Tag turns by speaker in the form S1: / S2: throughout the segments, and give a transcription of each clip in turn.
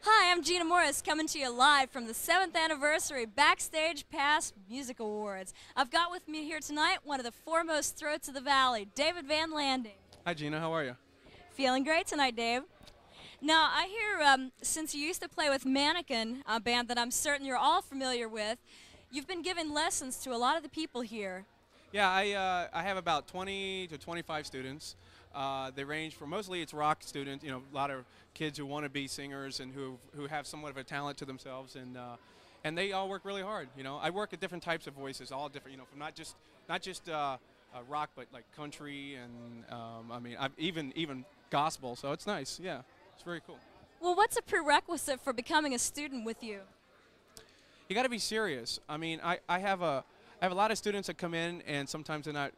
S1: Hi, I'm Gina Morris coming to you live from the 7th Anniversary Backstage Pass Music Awards. I've got with me here tonight one of the foremost throats of the Valley, David Van Landing.
S2: Hi Gina, how are you?
S1: Feeling great tonight, Dave. Now, I hear since you used to play with Mannequin, a band that I'm certain you're all familiar with, you've been giving lessons to a lot of the people here.
S2: Yeah, I have about 20 to 25 students. They range from mostly it's rock students, you know, a lot of kids who want to be singers and who have somewhat of a talent to themselves, and they all work really hard. You know, I work at different types of voices, all different. You know, from not just rock, but like country and I mean even gospel. So it's nice. Yeah, it's very cool.
S1: Well, what's a prerequisite for becoming a student with you?
S2: You got to be serious. I mean, I have a lot of students that come in and sometimes they're not.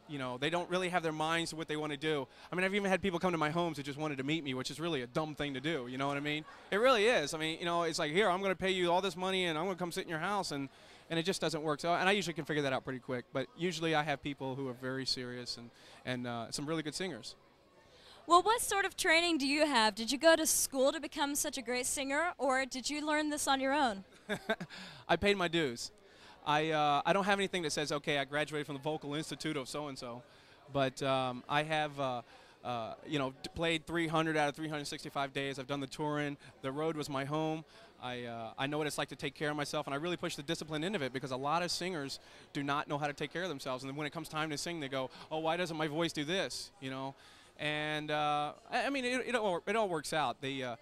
S2: You know, they don't really have their minds to what they want to do. I mean, I've even had people come to my homes that just wanted to meet me, which is really a dumb thing to do. You know what I mean? It really is. I mean, you know, it's like, here, I'm going to pay you all this money, and I'm going to come sit in your house, and it just doesn't work. So, and I usually can figure that out pretty quick. But usually I have people who are very serious and some really good singers.
S1: Well, what sort of training do you have? Did you go to school to become such a great singer, or did you learn this on your own?
S2: I paid my dues. I don't have anything that says, okay, I graduated from the Vocal Institute of so-and-so, but I have, you know, played 300 out of 365 days. I've done the touring. The road was my home. I know what it's like to take care of myself, and I really push the discipline into it because a lot of singers do not know how to take care of themselves, and then when it comes time to sing, they go, oh, why doesn't my voice do this, you know? And, I mean, it all works out. The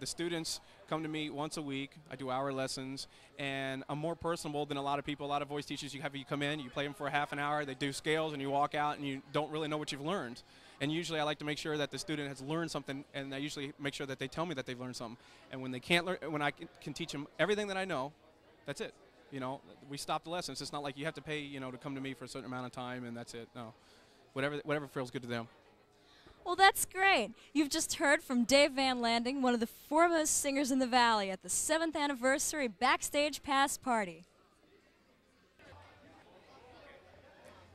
S2: students come to me once a week. I do hour lessons, and I'm more personable than a lot of people. A lot of voice teachers, you come in, you play them for a half an hour, they do scales, and you walk out, and you don't really know what you've learned. And usually I like to make sure that the student has learned something, and I usually make sure that they tell me that they've learned something. And when they can't learn, when I can teach them everything that I know, that's it. You know, we stop the lessons. It's not like you have to pay, you know, to come to me for a certain amount of time, and that's it. No, whatever feels good to them.
S1: Well, that's great. You've just heard from Dave Van Landing, one of the foremost singers in the Valley at the 7th Anniversary Backstage Pass Party.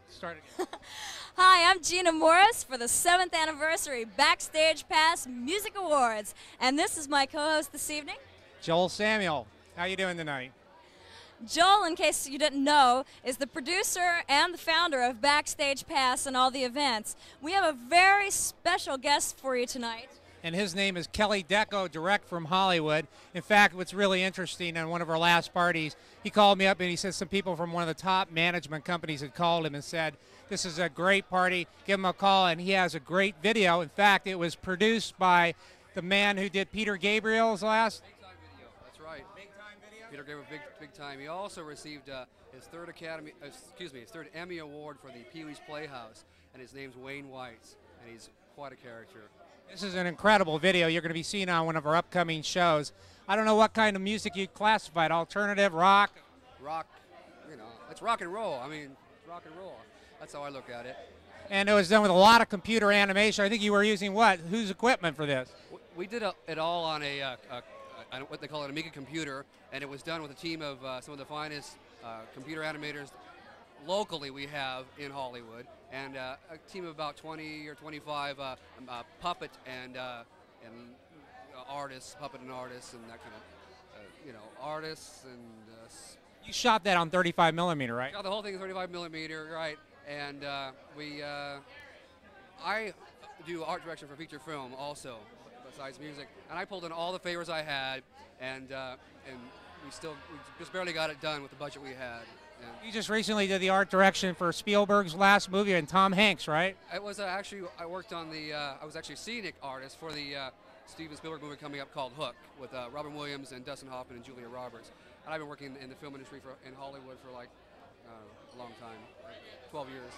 S3: Start again.
S1: Hi, I'm Gina Morris for the 7th Anniversary Backstage Pass Music Awards, and this is my co-host this evening,
S3: Joel Samuel. How you doing tonight?
S1: Joel, in case you didn't know, is the producer and the founder of Backstage Pass and all the events. We have a very special guest for you tonight.
S3: And his name is Kelly Decco, direct from Hollywood. In fact, what's really interesting, on one of our last parties, he called me up and he said some people from one of the top management companies had called him and said, this is a great party, give him a call, and he has a great video. In fact, it was produced by the man who did Peter Gabriel's last.
S4: That's right. Peter Gabriel, big time. He also received his third Emmy Award for the Pee-wee's Playhouse, and his name's Wayne White, and he's quite a character.
S3: This is an incredible video you're going to be seeing on one of our upcoming shows. I don't know what kind of music you'd classify it, alternative, rock?
S4: Rock, you know, it's rock and roll. I mean, it's rock and roll. That's how I look at it.
S3: And it was done with a lot of computer animation. I think you were using what? Whose equipment for this?
S4: We did it all on what they call an Amiga computer, and it was done with a team of some of the finest computer animators locally we have in Hollywood, and a team of about 20 or 25 puppet and artists, puppet and artists, and that kind of, you know, artists and.
S3: You shot that on 35 millimeter, right?
S4: Shot the whole thing is 35 millimeter, right? And I do art direction for feature film also, besides music, and I pulled in all the favors I had, and we just barely got it done with the budget we had. And
S3: you just recently did the art direction for Spielberg's last movie and Tom Hanks, right?
S4: It was actually, I worked on I was actually scenic artist for the Steven Spielberg movie coming up called Hook with Robin Williams and Dustin Hoffman and Julia Roberts. And I've been working in the film industry in Hollywood for like a long time, like 12 years.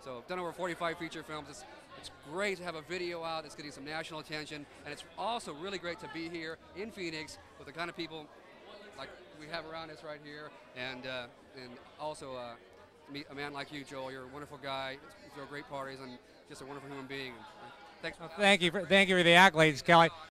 S4: So I've done over 45 feature films. It's great to have a video out that's getting some national attention, and it's also really great to be here in Phoenix with the kind of people like we have around us right here, and also meet a man like you, Joel. You're a wonderful guy. You throw great parties, and just a wonderful human being. Thanks.
S3: Well, thank you for the accolades, Kelly.